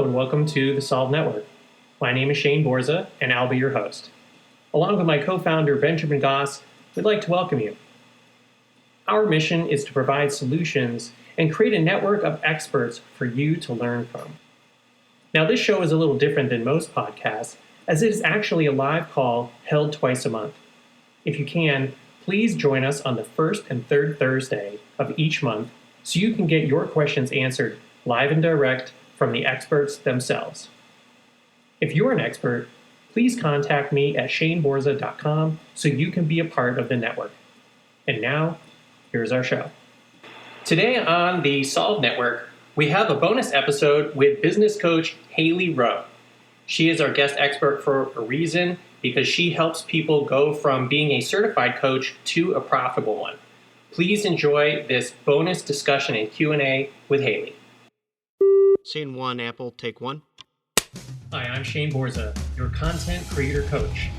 Hello and welcome to the Solve Network. My name is Shane Borza and I'll be your host. Along with my co-founder Benjamin Goss, we'd like to welcome you. Our mission is to provide solutions and create a network of experts for you to learn from. Now this show is a little different than most podcasts as it is actually a live call held twice a month. If you can, please join us on the first and third Thursday of each month so you can get your questions answered live and direct from the experts themselves. If you're an expert, please contact me at shaneborza.com so you can be a part of the network. And now, here's our show. Today on the Solve Network, we have a bonus episode with business coach Hailey Rowe. She is our guest expert for a reason because she helps people go from being a certified coach to a profitable one. Please enjoy this bonus discussion and Q&A with Hailey. Scene one, Apple, take one. Hi, I'm Shane Borza, your content creator coach.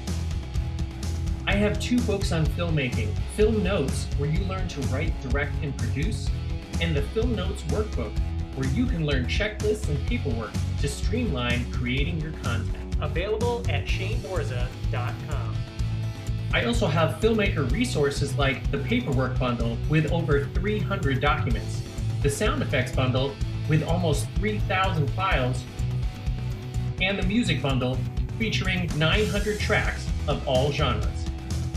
I have 2 books on filmmaking, Film Notes, where you learn to write, direct, and produce, and the Film Notes Workbook, where you can learn checklists and paperwork to streamline creating your content. Available at shaneborza.com. I also have filmmaker resources like the Paperwork Bundle with over 300 documents, the Sound Effects Bundle with almost 3,000 files, and the Music Bundle featuring 900 tracks of all genres.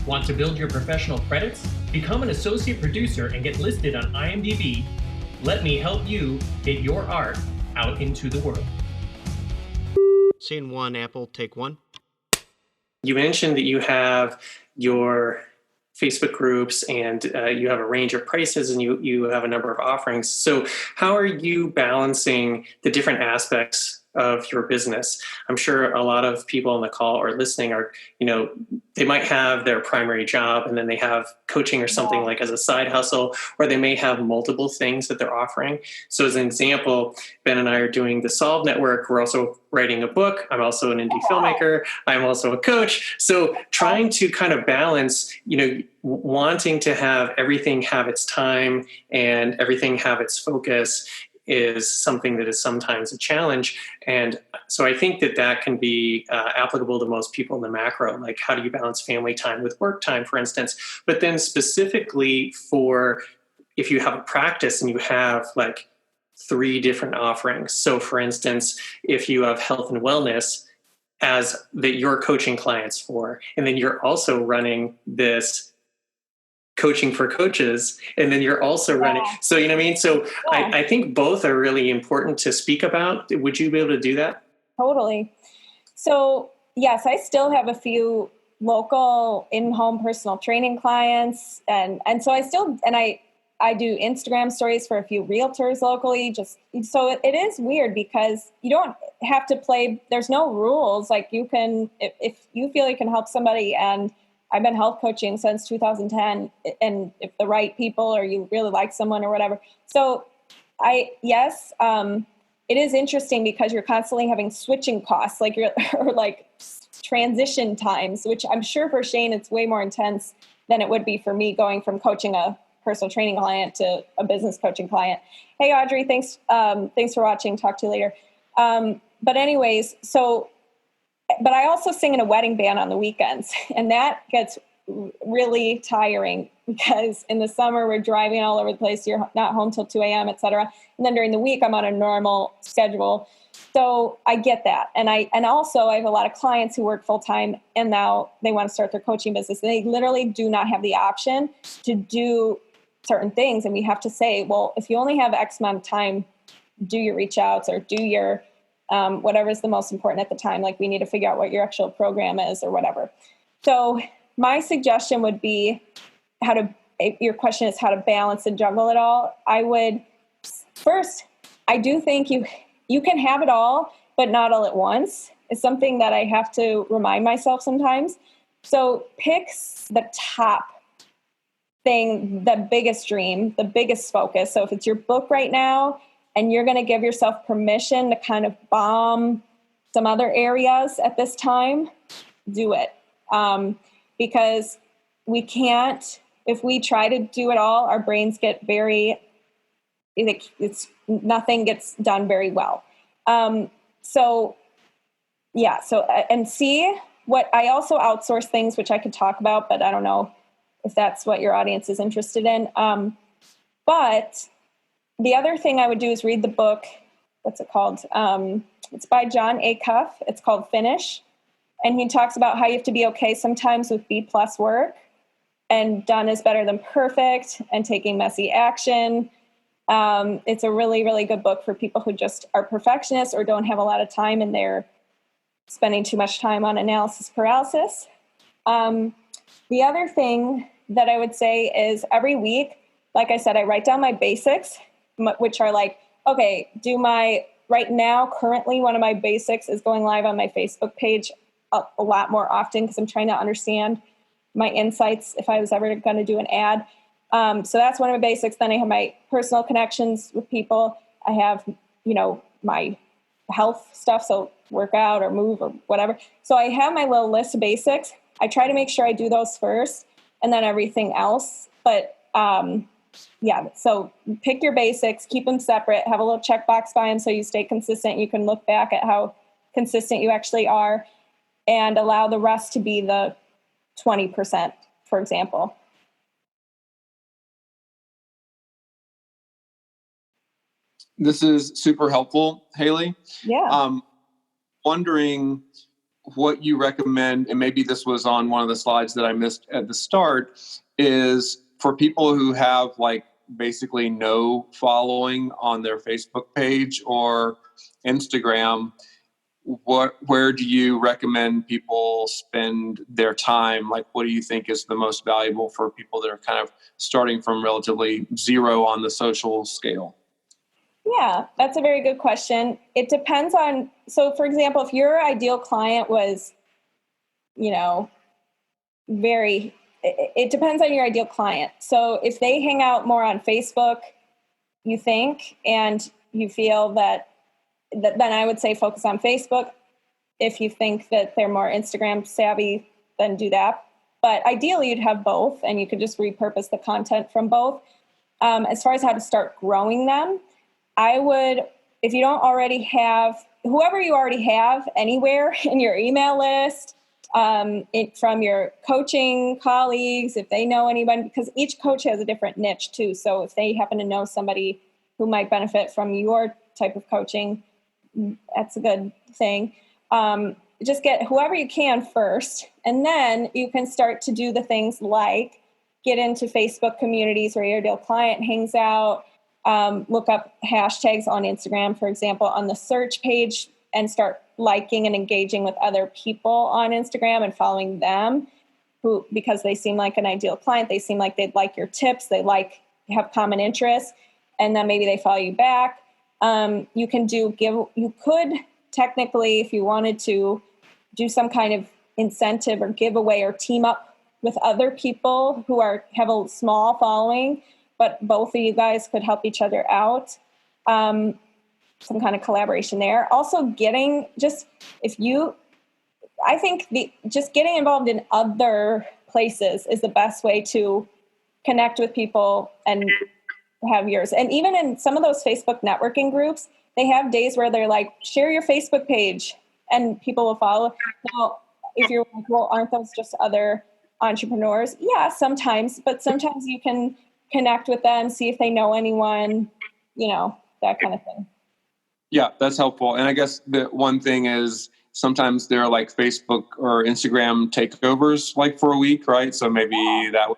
Want to build your professional credits? Become an associate producer and get listed on IMDb. Let me help you get your art out into the world. Scene one, Apple, take one. You mentioned that you have your Facebook groups and you have a range of prices and you have a number of offerings. So how are you balancing the different aspects of your business? I'm sure a lot of people on the call or listening are, they might have their primary job and then they have coaching or something like as a side hustle, or they may have multiple things that they're offering. So as an example, Ben and I are doing the Solve Network. We're also writing a book. I'm also an indie filmmaker. I'm also a coach. So trying to kind of balance, wanting to have everything have its time and everything have its focus is something that is sometimes a challenge. And so I think that can be applicable to most people in the macro, like how do you balance family time with work time, for instance, but then specifically for if you have a practice and you have like 3 different offerings. So for instance, if you have health and wellness as that you're coaching clients for, and then you're also running this coaching for coaches, and then you're also running. So, you know what I mean? So I think both are really important to speak about. Would you be able to do that? Totally. So yes, I still have a few local in-home personal training clients. And so I do Instagram stories for a few realtors locally. So it is weird because you don't have to play. There's no rules. Like you can, if you feel you can help somebody, and I've been health coaching since 2010, and if the right people or you really like someone or whatever. So it is interesting because you're constantly having switching costs, or transition times, which I'm sure for Shane, it's way more intense than it would be for me going from coaching a personal training client to a business coaching client. Hey, Audrey, thanks for watching. Talk to you later. But anyways, but I also sing in a wedding band on the weekends, and that gets really tiring because in the summer we're driving all over the place. You're not home till 2 a.m., et cetera. And then during the week, I'm on a normal schedule. So I get that. And also I have a lot of clients who work full time and now they want to start their coaching business. And they literally do not have the option to do certain things. And we have to say, well, if you only have X amount of time, do your reach outs or do your whatever is the most important at the time. Like we need to figure out what your actual program is or whatever. So my suggestion would be your question is how to balance and juggle it all. I do think you can have it all, but not all at once. It's something that I have to remind myself sometimes. So pick the top thing, the biggest dream, the biggest focus. So if it's your book right now, and you're going to give yourself permission to kind of bomb some other areas at this time, do it. Because we can't, if we try to do it all, our brains get nothing gets done very well. So yeah, and see what I also outsource things, which I could talk about, but I don't know if that's what your audience is interested in. But the other thing I would do is read the book. What's it called? It's by John Acuff. It's called Finish. And he talks about how you have to be okay sometimes with B+ work, and done is better than perfect, and taking messy action. It's a really, really good book for people who just are perfectionists or don't have a lot of time and they're spending too much time on analysis paralysis. The other thing that I would say is every week, like I said, I write down my basics, which are like, okay, right now, currently, one of my basics is going live on my Facebook page a lot more often because I'm trying to understand my insights if I was ever going to do an ad. So that's one of my basics. Then I have my personal connections with people. I have, my health stuff, so work out or move or whatever. So I have my little list of basics. I try to make sure I do those first and then everything else. But so pick your basics, keep them separate, have a little checkbox by them so you stay consistent. You can look back at how consistent you actually are and allow the rest to be the 20%, for example. This is super helpful, Hailey. Yeah. Wondering what you recommend, and maybe this was on one of the slides that I missed at the start, is for people who have like basically no following on their Facebook page or Instagram, where do you recommend people spend their time? Like, what do you think is the most valuable for people that are kind of starting from relatively zero on the social scale? Yeah, that's a very good question. It depends on, so for example, if your ideal client was, it depends on your ideal client. So if they hang out more on Facebook, you think, and you feel that then I would say focus on Facebook. If you think that they're more Instagram savvy, then do that. But ideally, you'd have both, and you could just repurpose the content from both. As far as how to start growing them, I would, if you don't already have, whoever you already have anywhere in your email list, from your coaching colleagues, if they know anyone, because each coach has a different niche too. So if they happen to know somebody who might benefit from your type of coaching, that's a good thing. Just get whoever you can first, and then you can start to do the things like get into Facebook communities where your ideal client hangs out. Look up hashtags on Instagram, for example, on the search page, and start liking and engaging with other people on Instagram and following them because they seem like an ideal client. They seem like they'd like your tips. They have common interests, and then maybe they follow you back. You could technically, if you wanted to, do some kind of incentive or giveaway or team up with other people who have a small following, but both of you guys could help each other out. Some kind of collaboration there. Also getting involved in other places is the best way to connect with people and have yours. And even in some of those Facebook networking groups, they have days where they're like, share your Facebook page and people will follow. Now, if you're like, well, aren't those just other entrepreneurs? Yeah, sometimes, but sometimes you can connect with them, see if they know anyone, that kind of thing. Yeah, that's helpful. And I guess the one thing is sometimes there are like Facebook or Instagram takeovers like for a week, right? So maybe that would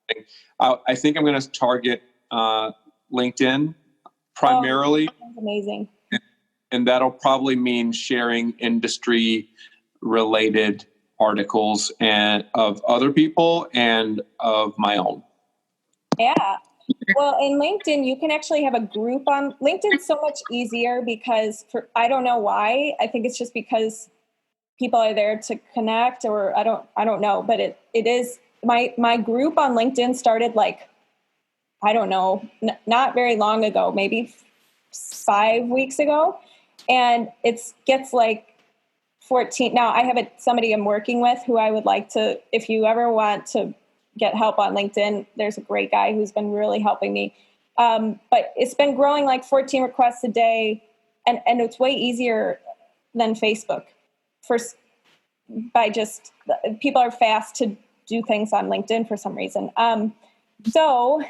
be I think I'm going to target LinkedIn primarily. That's amazing. And that'll probably mean sharing industry related articles and of other people and of my own. Yeah. Well, in LinkedIn, you can actually have a group on LinkedIn. So much easier because I don't know why. I think it's just because people are there to connect, or I don't know, but it is my group on LinkedIn started like, I don't know, not very long ago, maybe 5 weeks ago. And it gets like 14. Now I have somebody I'm working with who I would like to, if you ever want to get help on LinkedIn, there's a great guy who's been really helping me. But it's been growing like 14 requests a day. And it's way easier than Facebook. First, by just people are fast to do things on LinkedIn for some reason. So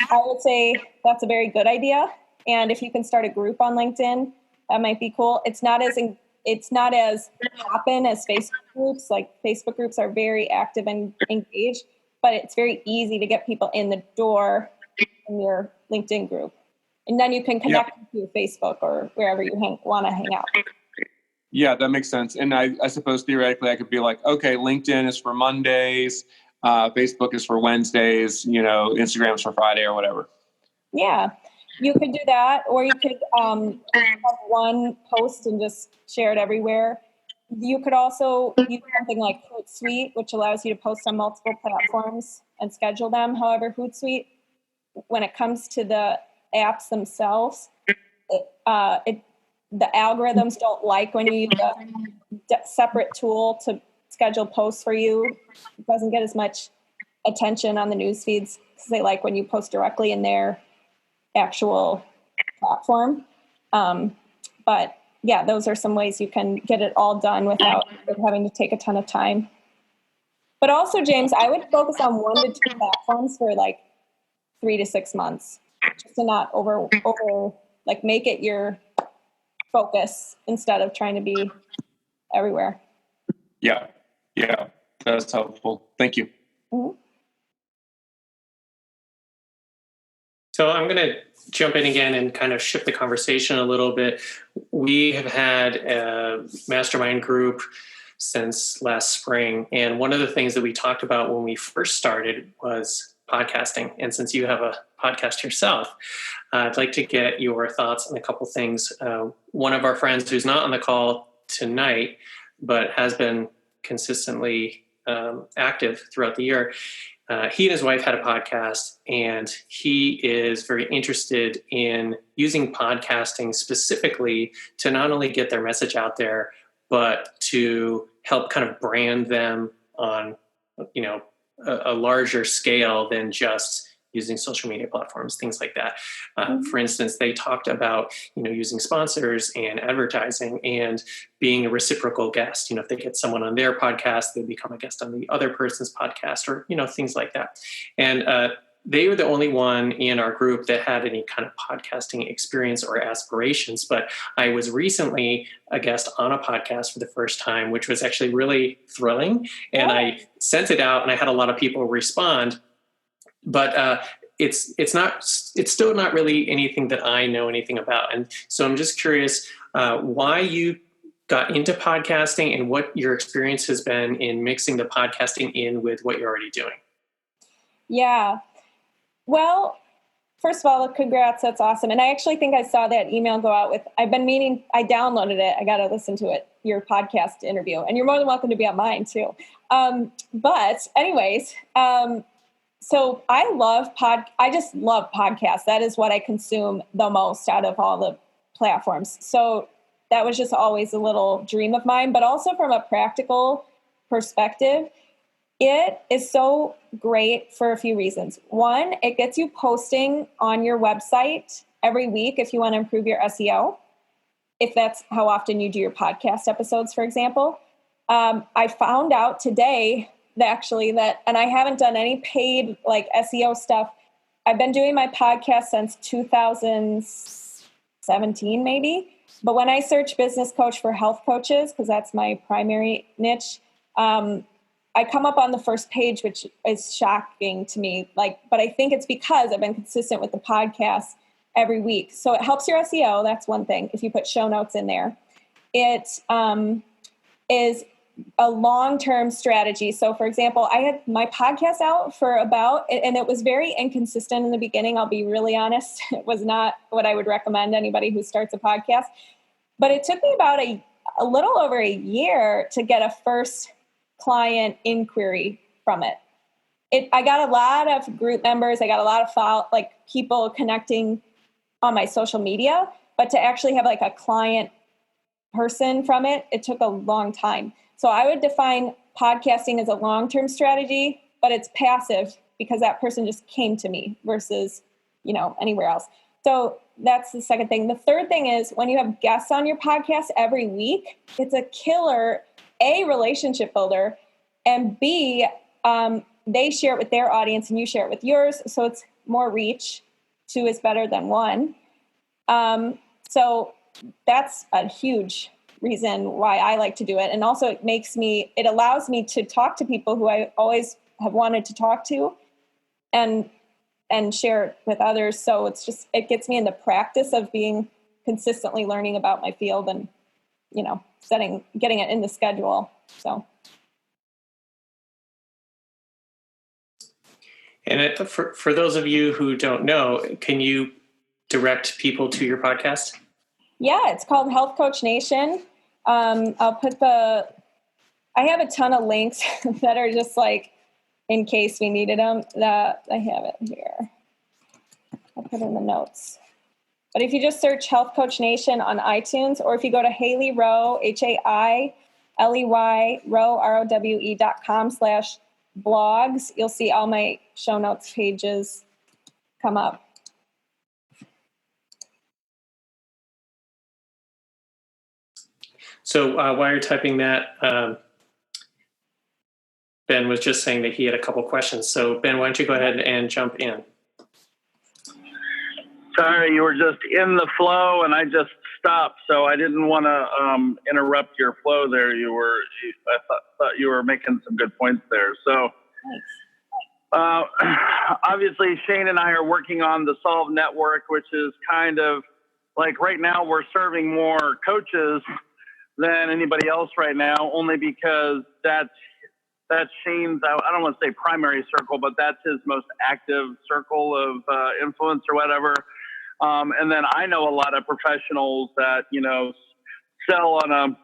I would say that's a very good idea. And if you can start a group on LinkedIn, that might be cool. It's not as poppin' as Facebook groups. Like Facebook groups are very active and engaged, but it's very easy to get people in the door in your LinkedIn group. And then you can connect to Facebook or wherever you want to hang out. Yeah, that makes sense. And I suppose theoretically I could be like, okay, LinkedIn is for Mondays, Facebook is for Wednesdays, Instagram is for Friday or whatever. Yeah, you could do that, or you could have one post and just share it everywhere. You could also use something like Hootsuite, which allows you to post on multiple platforms and schedule them. However, Hootsuite, when it comes to the apps themselves, the algorithms don't like when you use a separate tool to schedule posts for you. It doesn't get as much attention on the news feeds because they like when you post directly in their actual platform. But yeah, those are some ways you can get it all done without having to take a ton of time. But also, James, I would focus on 1 to 2 platforms for like 3 to 6 months, just to not over like make it your focus instead of trying to be everywhere. Yeah, that's helpful. Thank you. Mm-hmm. So I'm going to jump in again and kind of shift the conversation a little bit. We have had a mastermind group since last spring. And one of the things that we talked about when we first started was podcasting. And since you have a podcast yourself, I'd like to get your thoughts on a couple things. One of our friends who's not on the call tonight, but has been consistently active throughout the year, he and his wife had a podcast, and he is very interested in using podcasting specifically to not only get their message out there, but to help kind of brand them on, a larger scale than just using social media platforms, things like that. For instance, they talked about, using sponsors and advertising and being a reciprocal guest. If they get someone on their podcast, they become a guest on the other person's podcast, or, things like that. And they were the only one in our group that had any kind of podcasting experience or aspirations. But I was recently a guest on a podcast for the first time, which was actually really thrilling. And I sent it out and I had a lot of people respond. But it's still not really anything that I know anything about. And so I'm just curious why you got into podcasting and what your experience has been in mixing the podcasting in with what you're already doing. Yeah. Well, first of all, congrats. That's awesome. And I actually think I saw that email go out I downloaded it. I got to listen to it, your podcast interview. And you're more than welcome to be on mine too. But anyways, so I just love podcasts. That is what I consume the most out of all the platforms. So that was just always a little dream of mine, but also from a practical perspective, it is so great for a few reasons. One, it gets you posting on your website every week if you want to improve your SEO, if that's how often you do your podcast episodes, for example. I found out today that, and I haven't done any paid like SEO stuff. I've been doing my podcast since 2017, maybe. But when I search business coach for health coaches, because that's my primary niche, I come up on the first page, which is shocking to me. But I think it's because I've been consistent with the podcast every week. So it helps your SEO. That's one thing. If you put show notes in there, it is a long-term strategy. So for example, I had my podcast out and it was very inconsistent in the beginning. I'll be really honest. It was not what I would recommend anybody who starts a podcast, but it took me about a little over a year to get a first client inquiry from it. I got a lot of group members. I got a lot of people connecting on my social media, but to actually have like a client person from it took a long time. So I would define podcasting as a long-term strategy, but it's passive because that person just came to me versus, anywhere else. So that's the second thing. The third thing is when you have guests on your podcast every week, it's a killer, A, relationship builder, and B, they share it with their audience and you share it with yours. So it's more reach. 2 is better than 1. So that's a huge reason why I like to do it. And also it allows me to talk to people who I always have wanted to talk to and share it with others. So it gets me in the practice of being consistently learning about my field and, getting it in the schedule. So. And for those of you who don't know, can you direct people to your podcast? Yeah, it's called Health Coach Nation. I'll put I have a ton of links that are just like, in case we needed them, that I have it here. I'll put in the notes. But if you just search Health Coach Nation on iTunes, or if you go to Hailey Rowe, Hailey, Rowe, ROWE.com/blogs, you'll see all my show notes pages come up. So while you're typing that, Ben was just saying that he had a couple questions. So Ben, why don't you go ahead and jump in? Sorry, you were just in the flow and I just stopped, so I didn't want to interrupt your flow there. I thought you were making some good points there. So obviously Shane and I are working on the Solve Network, which is kind of like right now we're serving more coaches than anybody else right now, only because that's Shane's, I don't want to say primary circle, but that's his most active circle of influence or whatever. And then I know a lot of professionals that, sell on a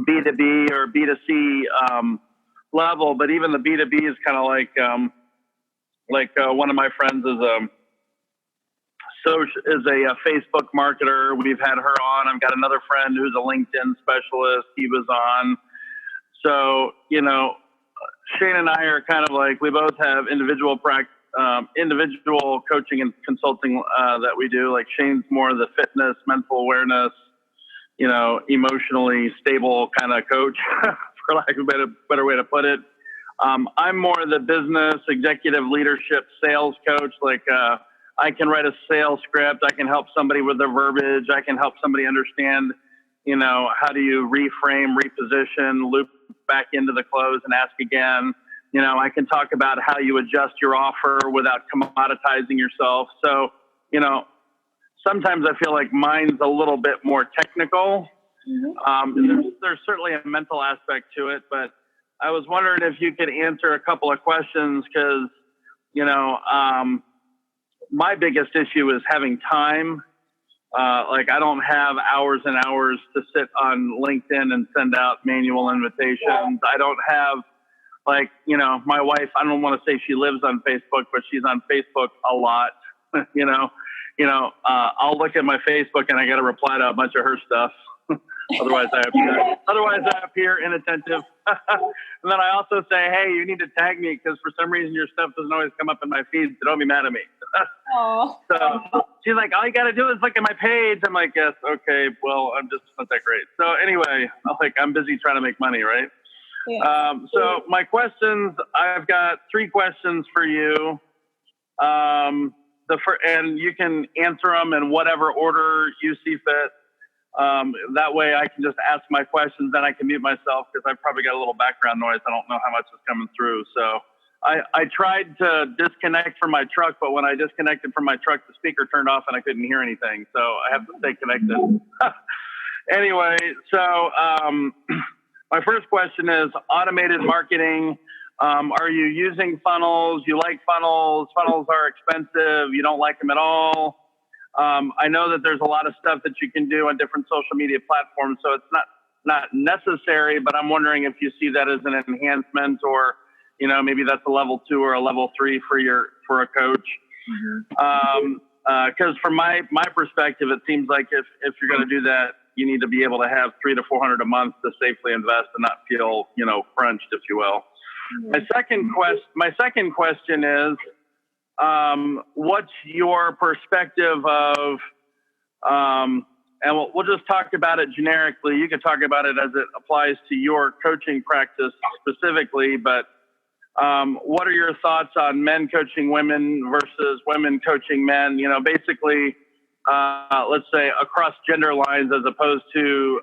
B2B or B2C level, but even the B2B is kind of like one of my friends is a Facebook marketer. We've had her on. I've got another friend who's a LinkedIn specialist. He was on. So, Shane and I are kind of like, we both have individual coaching and consulting that we do. Like Shane's more the fitness, mental awareness, emotionally stable kind of coach, for lack of a better way to put it. I'm more the business, executive leadership, sales coach. Like I can write a sales script. I can help somebody with their verbiage. I can help somebody understand, how do you reframe, reposition, loop back into the close and ask again. I can talk about how you adjust your offer without commoditizing yourself. So, sometimes I feel like mine's a little bit more technical. Mm-hmm. There's certainly a mental aspect to it, but I was wondering if you could answer a couple of questions because, my biggest issue is having time. Like I don't have hours and hours to sit on LinkedIn and send out manual invitations. I don't have my wife, I don't want to say she lives on Facebook, but she's on Facebook a lot. I'll look at my Facebook and I got to reply to a bunch of her stuff. Otherwise I appear inattentive. And then I also say, hey, you need to tag me because for some reason your stuff doesn't always come up in my feed. So don't be mad at me. So she's like, all you got to do is look at my page. I'm like, yes. Okay. Well, I'm just not that great. So anyway, I'm busy trying to make money. Right. Yeah. So my questions, I've got 3 questions for you. And you can answer them in whatever order you see fit. That way I can just ask my questions, then I can mute myself because I've probably got a little background noise. I don't know how much is coming through. So I tried to disconnect from my truck, but when I disconnected from my truck, the speaker turned off and I couldn't hear anything. So I have to stay connected. Anyway, so my first question is automated marketing. Are you using funnels? You like funnels? Funnels are expensive. You don't like them at all. I know that there's a lot of stuff that you can do on different social media platforms, so it's not necessary, but I'm wondering if you see that as an enhancement or, maybe that's a level 2 or a level 3 for a coach. Because from my perspective, it seems like if you're going to do that, you need to be able to have $300 to $400 a month to safely invest and not feel, crunched, if you will. My second question is, what's your perspective of, and we'll just talk about it generically. You can talk about it as it applies to your coaching practice specifically, but what are your thoughts on men coaching women versus women coaching men? You know, basically, let's say across gender lines as opposed to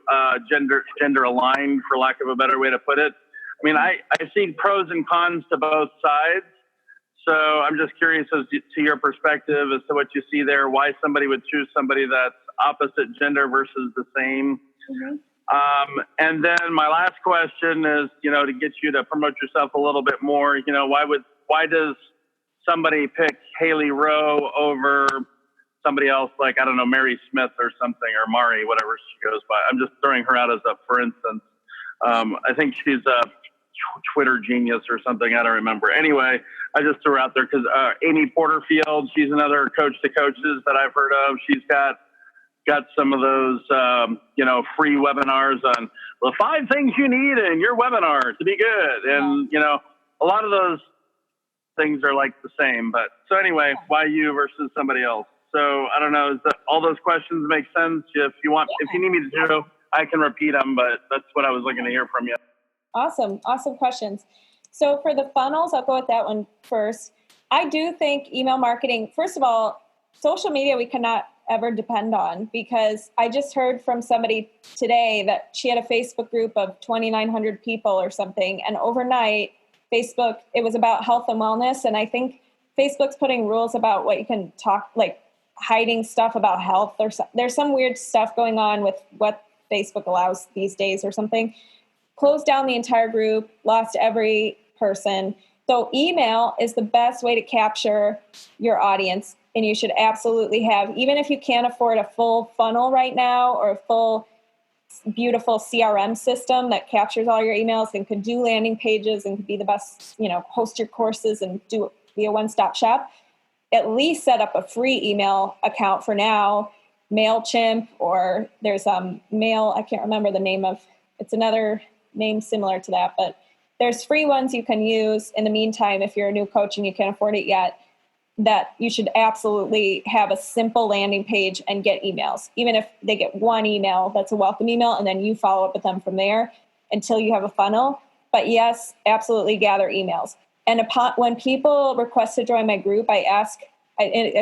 gender aligned, for lack of a better way to put it. I mean, I see pros and cons to both sides. So I'm just curious as to your perspective as to what you see there, why somebody would choose somebody that's opposite gender versus the same. Mm-hmm. And then my last question is, you know, to get you to promote yourself a little bit more, you know, why does somebody pick Hailey Rowe over somebody else like, I don't know, Mary Smith or something, or Mari, whatever she goes by? I'm just throwing her out as a for instance. I think she's a Twitter genius or something. I don't remember. Anyway, I just threw her out there because Amy Porterfield, she's another coach to coaches that I've heard of. She's got some of those, you know, free webinars on the 5 things you need in your webinar to be good. And, you know, a lot of those things are like the same. But so anyway, why you versus somebody else? So I don't know. Does all those questions make sense? If you want, if you need me to do, I can repeat them, but that's what I was looking to hear from you. Awesome questions. So for the funnels, I'll go with that one first. I do think email marketing, first of all, social media we cannot ever depend on, because I just heard from somebody today that she had a Facebook group of 2,900 people or something, and overnight Facebook, it was about health and wellness, and I think Facebook's putting rules about what you can talk, like hiding stuff about health, or there's some weird stuff going on with what Facebook allows these days or something. Closed down the entire group, lost every person. So email is the best way to capture your audience. And you should absolutely have, even if you can't afford a full funnel right now or a full beautiful CRM system that captures all your emails and could do landing pages and could be the best, you know, host your courses and be a one-stop shop, at least set up a free email account for now. MailChimp, or there's Mail, I can't remember the name of, it's another name similar to that, but there's free ones you can use in the meantime if you're a new coach and you can't afford it yet, that you should absolutely have a simple landing page and get emails. Even if they get one email, that's a welcome email, and then you follow up with them from there until you have a funnel. But yes, absolutely gather emails. And when people request to join my group, I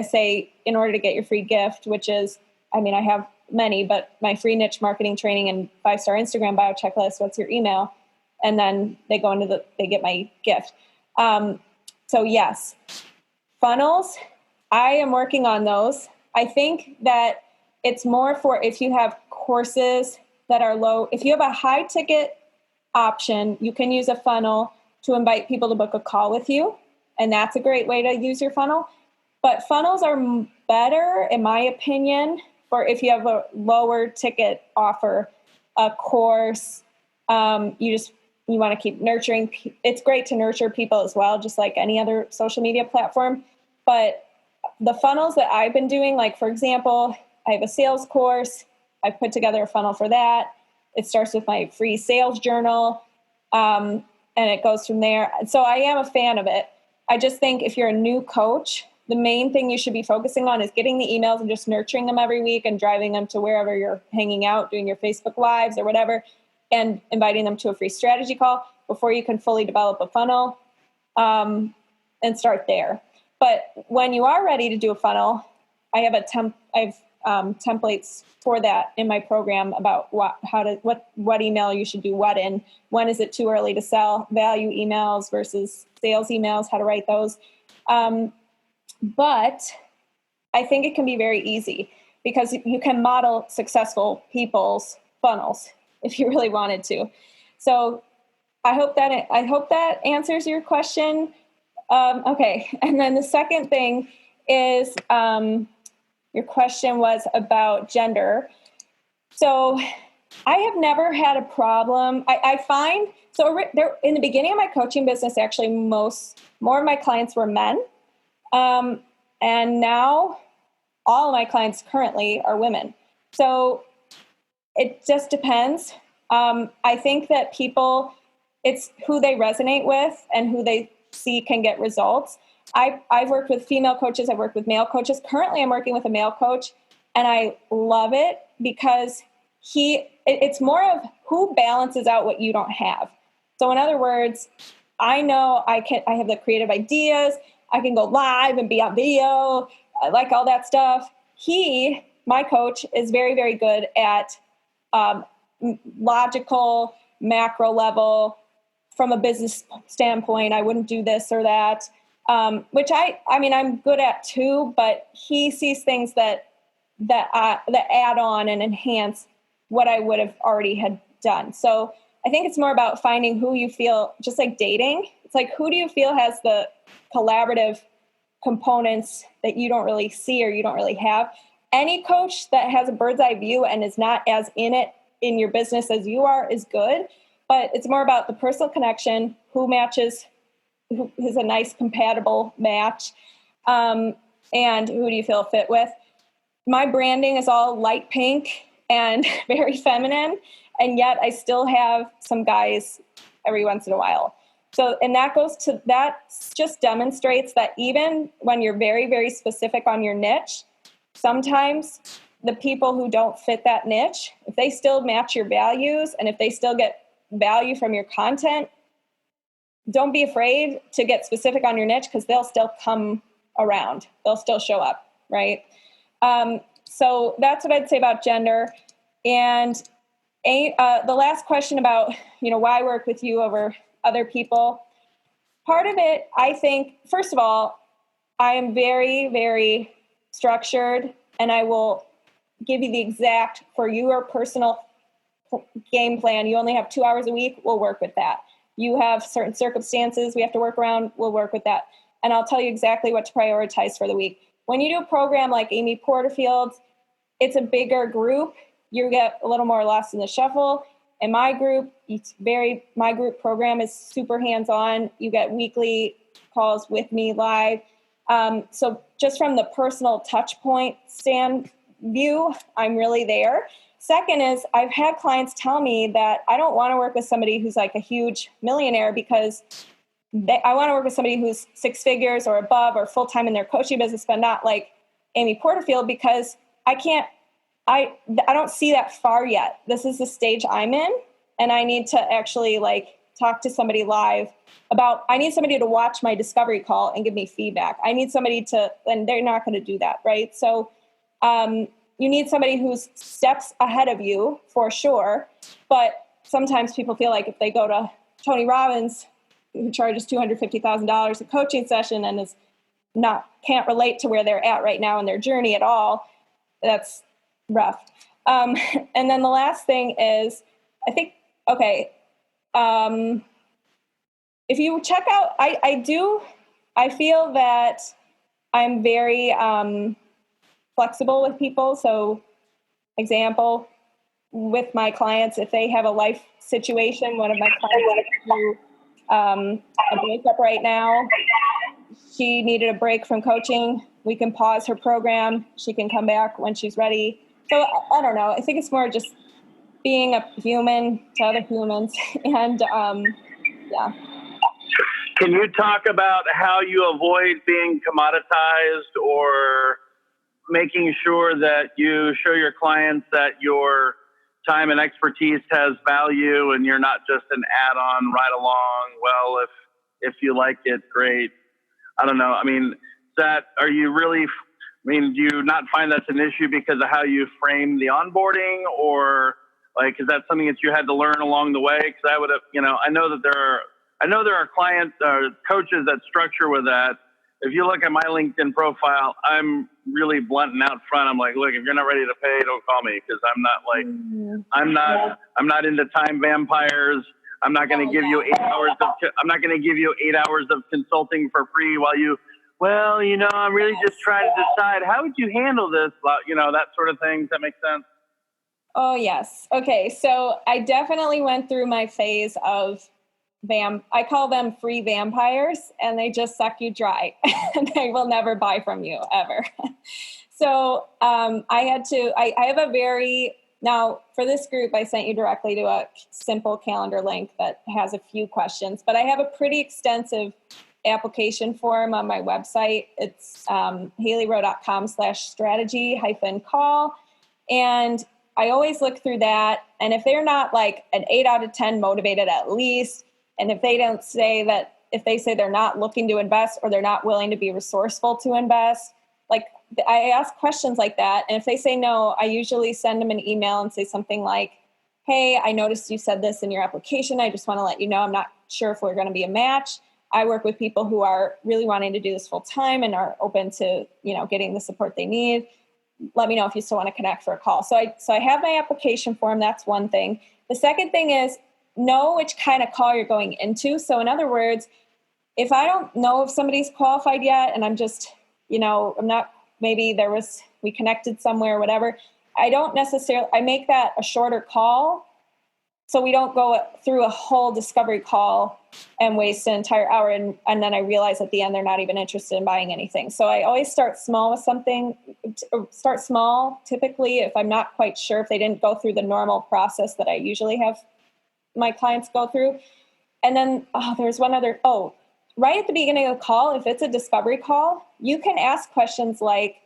say, in order to get your free gift, which is, I mean, I have many, but my free niche marketing training and 5-star Instagram bio checklist, what's your email? And then they go they get my gift. So yes, funnels, I am working on those. I think that it's more for if you have courses that are low. If you have a high ticket option, you can use a funnel to invite people to book a call with you. And that's a great way to use your funnel. But funnels are better, in my opinion, for if you have a lower ticket offer, a course, you want to keep nurturing. It's great to nurture people as well, just like any other social media platform. But the funnels that I've been doing, like, for example, I have a sales course. I've put together a funnel for that. It starts with my free sales journal, and it goes from there. So I am a fan of it. I just think if you're a new coach, the main thing you should be focusing on is getting the emails and just nurturing them every week and driving them to wherever you're hanging out, doing your Facebook Lives or whatever, and inviting them to a free strategy call before you can fully develop a funnel, and start there. But when you are ready to do a funnel, I have templates for that in my program about what email you should do what in. When is it too early to sell? Value emails versus sales emails, how to write those. But I think it can be very easy because you can model successful people's funnels if you really wanted to. So I hope that answers your question. Okay. And then the second thing is, your question was about gender. So I have never had a problem. I find, in the beginning of my coaching business, actually more of my clients were men. And now all of my clients currently are women. So it just depends. I think that people, it's who they resonate with and who they see can get results. I've worked with female coaches. I've worked with male coaches. Currently, I'm working with a male coach, and I love it because it's more of who balances out what you don't have. So in other words, I know I have the creative ideas. I can go live and be on video. I like all that stuff. My coach, is very, very good at logical, macro level. From a business standpoint, I wouldn't do this or that, which I'm good at too. But he sees things that add on and enhance what I would have already had done. So I think it's more about finding who you feel, just like dating. It's like, who do you feel has the collaborative components that you don't really see or you don't really have? Any coach that has a bird's eye view and is not as in it in your business as you are is good, but it's more about the personal connection, who matches, who is a nice compatible match, and who do you feel fit with. My branding is all light pink and very feminine, and yet I still have some guys every once in a while. So, and that just demonstrates that even when you're very, very specific on your niche, sometimes the people who don't fit that niche, if they still match your values and if they still get value from your content, don't be afraid to get specific on your niche because they'll still come around. They'll still show up, right? So that's what I'd say about gender. And the last question about, why work with you over other people. Part of it, I think, first of all, I am very, very structured, and I will give you the exact, for your personal game plan. You only have 2 hours a week, we'll work with that. You have certain circumstances we have to work around, we'll work with that. And I'll tell you exactly what to prioritize for the week. When you do a program like Amy Porterfield's, it's a bigger group. You get a little more lost in the shuffle. In my group, my group program is super hands-on. You get weekly calls with me live. So just from the personal touch point view, I'm really there. Second is, I've had clients tell me that I don't want to work with somebody who's like a huge millionaire because I want to work with somebody who's six figures or above or full-time in their coaching business, but not like Amy Porterfield, because I don't see that far yet. This is the stage I'm in, and I need to actually talk to somebody live I need somebody to watch my discovery call and give me feedback. I need somebody and they're not going to do that, right? So you need somebody who's steps ahead of you for sure, but sometimes people feel like if they go to Tony Robbins, who charges $250,000 a coaching session and can't relate to where they're at right now in their journey at all, that's rough. And then the last thing is, I think, if you check out, I feel that I'm very flexible with people. So example, with my clients, if they have a life situation, one of my clients who a breakup right now, she needed a break from coaching. We can pause her program. She can come back when she's ready. So I don't know. I think it's more just being a human to other humans. And yeah. Can you talk about how you avoid being commoditized or making sure that you show your clients that your time and expertise has value and you're not just an add-on right along? Well, if you like it, great. I don't know. I mean, do you not find that's an issue because of how you frame the onboarding, or is that something that you had to learn along the way? Because I would have, I know there are clients, coaches that structure with that. If you look at my LinkedIn profile, I'm really blunt and out front. I'm like, look, if you're not ready to pay, don't call me, because I'm not into time vampires. I'm not going to give you 8 hours I'm not going to give you 8 hours of consulting for free while I'm really just trying to decide, how would you handle this? That sort of thing. Does that make sense? Oh, yes. Okay. So I definitely went through my phase of I call them free vampires, and they just suck you dry and they will never buy from you ever. So I have now for this group, I sent you directly to a simple calendar link that has a few questions, but I have a pretty extensive application form on my website. It's haileyrowe.com/strategy-call. And I always look through that. And if they're not like an 8 out of 10 motivated at least, and if they don't say that, if they say they're not looking to invest or they're not willing to be resourceful to invest, like I ask questions like that. And if they say no, I usually send them an email and say something like, hey, I noticed you said this in your application. I just want to let you know I'm not sure if we're going to be a match. I work with people who are really wanting to do this full time and are open to, getting the support they need. Let me know if you still want to connect for a call. So I have my application form. That's one thing. The second thing is know which kind of call you're going into. So in other words, if I don't know if somebody's qualified yet and I'm just, I'm not, maybe we connected somewhere, whatever. I make that a shorter call. So we don't go through a whole discovery call and waste an entire hour. And then I realize at the end, they're not even interested in buying anything. So I always start small with something, typically, if I'm not quite sure, if they didn't go through the normal process that I usually have my clients go through. And then there's one other, right at the beginning of the call, if it's a discovery call, you can ask questions like,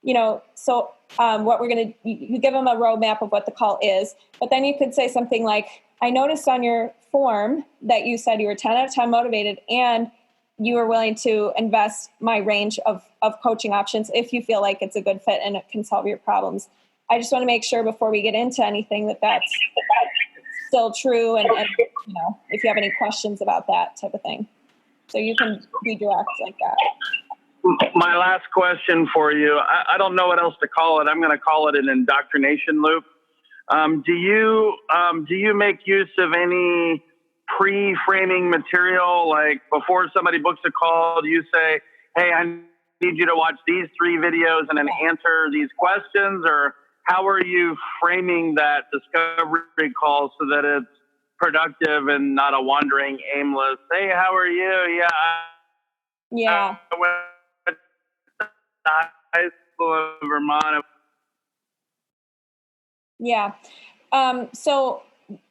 what we're going to, you give them a roadmap of what the call is, but then you could say something like, I noticed on your form that you said you were 10 out of 10 motivated and you were willing to invest my range of coaching options if you feel like it's a good fit and it can solve your problems. I just want to make sure before we get into anything that's still true. And if you have any questions about that type of thing. So you can be direct like that. My last question for you, I don't know what else to call it. I'm going to call it an indoctrination loop. Do you make use of any pre-framing material? Like before somebody books a call, do you say, hey, I need you to watch these 3 videos and then answer these questions? Or how are you framing that discovery call so that it's productive and not a wandering, aimless, hey, how are you? Yeah. I went to high school in Vermont. Yeah. So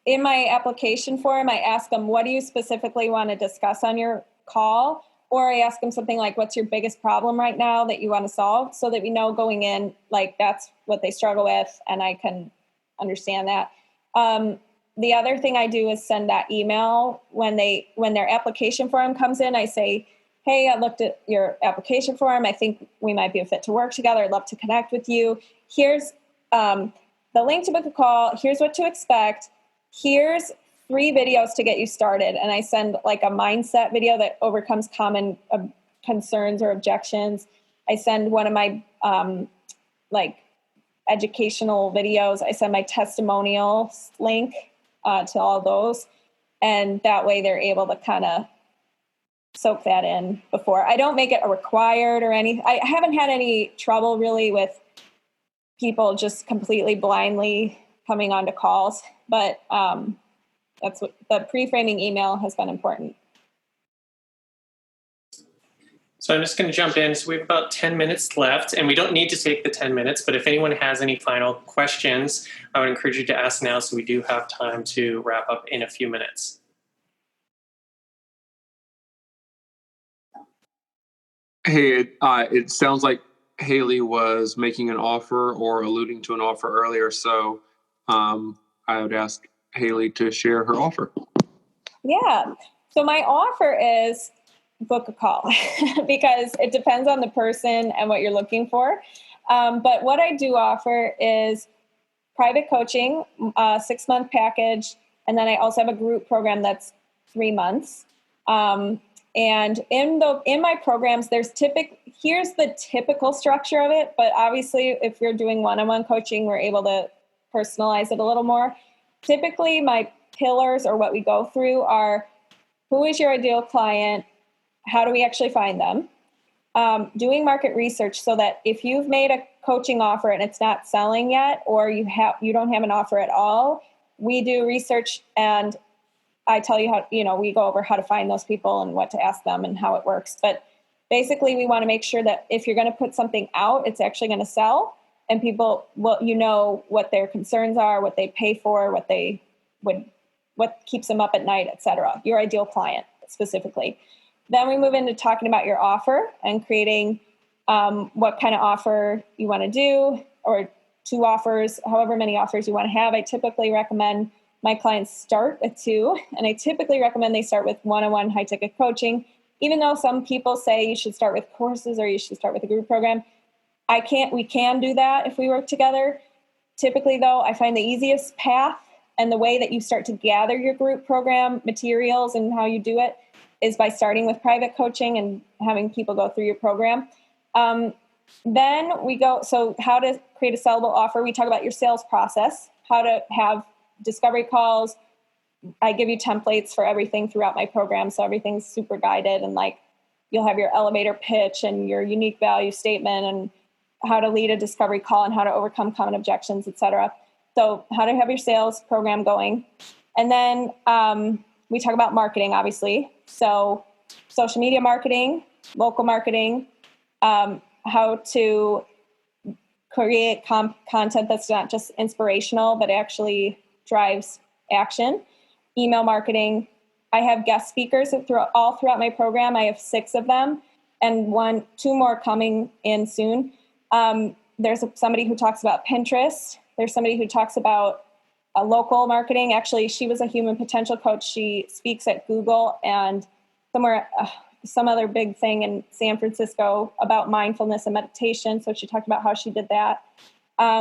in my application form, I ask them, what do you specifically want to discuss on your call? Or I ask them something like, what's your biggest problem right now that you want to solve? So that we know going in, like that's what they struggle with. And I can understand that. The other thing I do is send that email when their application form comes in. I say, hey, I looked at your application form. I think we might be a fit to work together. I'd love to connect with you. Here's the link to book a call. Here's what to expect. Here's 3 videos to get you started. And I send like a mindset video that overcomes common concerns or objections. I send one of my educational videos. I send my testimonials link to all those. And that way they're able to kind of soak that in before. I don't make it a required or anything. I haven't had any trouble really with people just completely blindly coming onto calls, but that's what the pre-framing email has been important. So I'm just going to jump in. So we have about 10 minutes left, and we don't need to take the 10 minutes, but if anyone has any final questions, I would encourage you to ask now so we do have time to wrap up in a few minutes. Hey, it sounds like Hailey was making an offer or alluding to an offer earlier, so I would ask Hailey to share her offer. Yeah. So my offer is book a call because it depends on the person and what you're looking for. But what I do offer is private coaching, 6-month package. And then I also have a group program that's 3 months. And in my programs, here's the typical structure of it. But obviously, if you're doing one-on-one coaching, we're able to personalize it a little more. Typically, my pillars or what we go through are, who is your ideal client? How do we actually find them? Doing market research so that if you've made a coaching offer and it's not selling yet, or you don't have an offer at all, we do research and I tell you how, we go over how to find those people and what to ask them and how it works. But basically, we want to make sure that if you're going to put something out, it's actually going to sell, and people what their concerns are, what they pay for, what keeps them up at night, et cetera. Your ideal client specifically. Then we move into talking about your offer and creating what kind of offer you want to do, or 2 offers, however many offers you want to have. I typically recommend my clients start with 2, and I typically recommend they start with one-on-one high-ticket coaching. Even though some people say you should start with courses or you should start with a group program, we can do that if we work together. Typically, though, I find the easiest path and the way that you start to gather your group program materials and how you do it is by starting with private coaching and having people go through your program. Then we go, so how to create a sellable offer. We talk about your sales process, how to have discovery calls. I give you templates for everything throughout my program. So everything's super guided, and like you'll have your elevator pitch and your unique value statement and how to lead a discovery call and how to overcome common objections, et cetera. So how to have your sales program going. And then we talk about marketing, obviously. So social media marketing, local marketing, how to create content that's not just inspirational, but actually drives action. Email marketing. I have guest speakers all throughout my program. I have 6 of them, and 2 more coming in soon. There's somebody who talks about Pinterest. There's somebody who talks about local marketing. Actually, she was a human potential coach. She speaks at Google and some other big thing in San Francisco about mindfulness and meditation. So she talked about how she did that.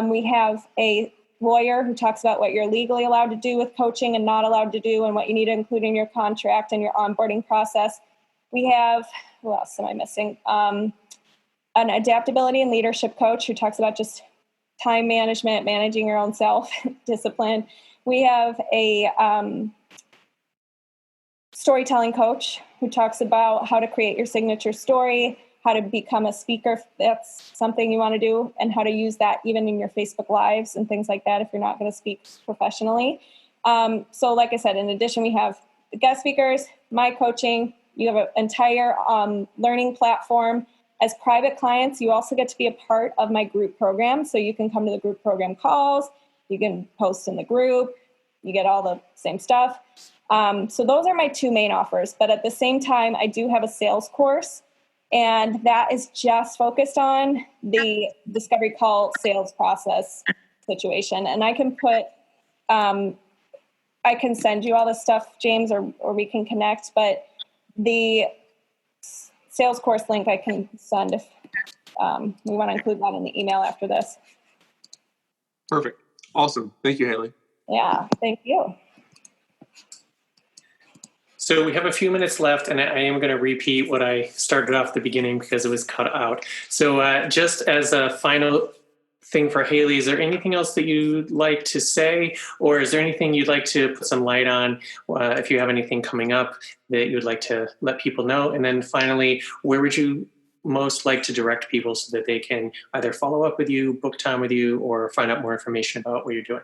We have a lawyer who talks about what you're legally allowed to do with coaching and not allowed to do, and what you need to include in your contract and your onboarding process. We have, who else am I missing? An adaptability and leadership coach who talks about just time management, managing your own self, discipline. We have a storytelling coach who talks about how to create your signature story, how to become a speaker if that's something you want to do, and how to use that even in your Facebook Lives and things like that if you're not going to speak professionally. So like I said, in addition, we have the guest speakers, my coaching. You have an entire learning platform. As private clients, you also get to be a part of my group program. So you can come to the group program calls, you can post in the group, you get all the same stuff. So those are my 2 main offers. But at the same time, I do have a sales course, and that is just focused on the discovery call sales process situation. And I can send you all this stuff, James, or we can connect, but the sales course link I can send if we want to include that in the email after this. Perfect. Awesome. Thank you, Hailey. Yeah, thank you. So we have a few minutes left, and I am going to repeat what I started off at the beginning because it was cut out. So just as a final thing for Hailey, is there anything else that you'd like to say, or is there anything you'd like to put some light on if you have anything coming up that you'd like to let people know? And then finally, where would you most like to direct people so that they can either follow up with you, book time with you, or find out more information about what you're doing?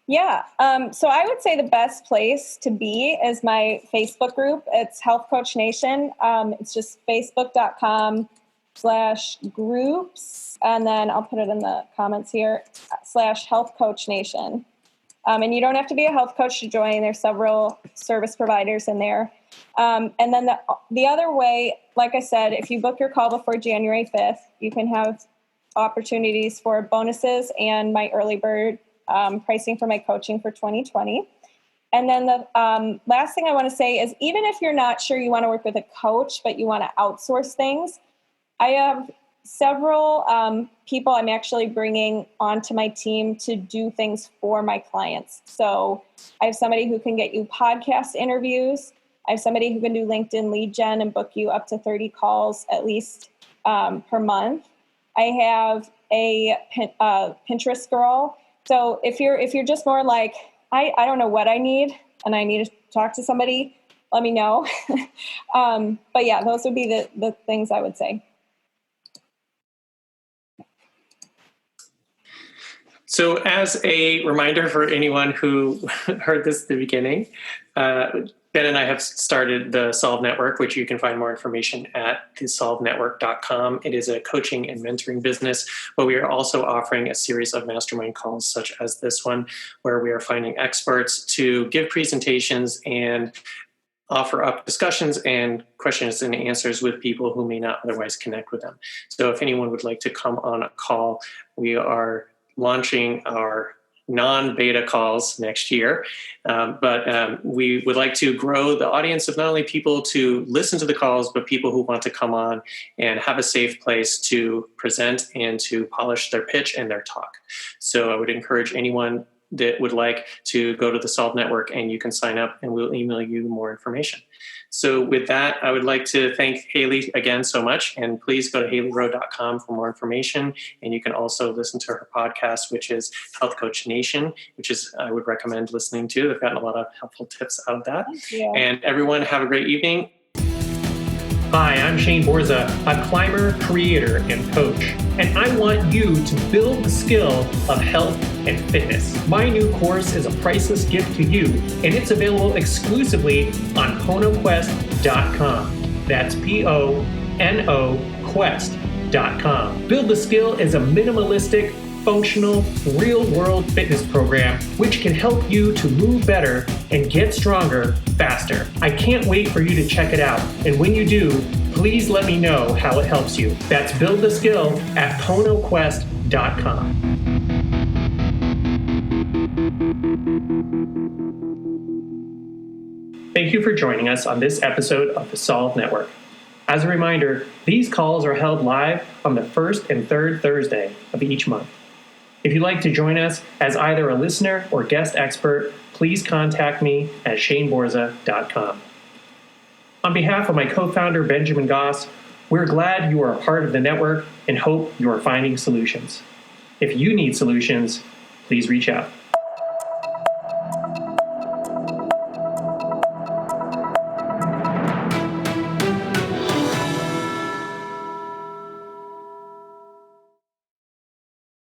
Yeah. So I would say the best place to be is my Facebook group. It's Health Coach Nation. It's just facebook.com/groups. And then I'll put it in the comments here, /Health Coach Nation. And you don't have to be a health coach to join. There's several service providers in there. And then the other way, like I said, if you book your call before January 5th, you can have opportunities for bonuses and my early bird pricing for my coaching for 2020. And then the last thing I want to say is, even if you're not sure you want to work with a coach, but you want to outsource things, I have several people I'm actually bringing onto my team to do things for my clients. So I have somebody who can get you podcast interviews. I have somebody who can do LinkedIn lead gen and book you up to 30 calls at least per month. I have a Pinterest girl. So if you're just more like, I don't know what I need and I need to talk to somebody, let me know. But yeah, those would be the things I would say. So as a reminder for anyone who heard this at the beginning, Ben and I have started the Solve Network, which you can find more information at thesolvenetwork.com. It is a coaching and mentoring business, but we are also offering a series of mastermind calls such as this one, where we are finding experts to give presentations and offer up discussions and questions and answers with people who may not otherwise connect with them. So if anyone would like to come on a call, we are launching our non-beta calls next year. But we would like to grow the audience of not only people to listen to the calls, but people who want to come on and have a safe place to present and to polish their pitch and their talk. So I would encourage anyone that would like to go to the Solve Network, and you can sign up and we'll email you more information. So with that, I would like to thank Hailey again so much, and please go to HaileyRowe.com for more information. And you can also listen to her podcast, which is Health Coach Nation, which is I would recommend listening to. They've gotten a lot of helpful tips out of that. Thank you. And everyone have a great evening. Hi, I'm Shane Borza, a climber, creator, and coach, and I want you to build the skill of health and fitness. My new course is a priceless gift to you, and it's available exclusively on PonoQuest.com. That's P-O-N-O Quest.com. Build the Skill is a minimalistic, functional, real-world fitness program which can help you to move better and get stronger faster. I can't wait for you to check it out, and when you do, please let me know how it helps you. That's Build the Skill at PonoQuest.com. Thank you for joining us on this episode of the Solve Network. As a reminder, these calls are held live on the first and third Thursday of each month. If you'd like to join us as either a listener or guest expert, please contact me at shaneborza.com. On behalf of my co-founder, Benjamin Goss, we're glad you are a part of the network and hope you are finding solutions. If you need solutions, please reach out.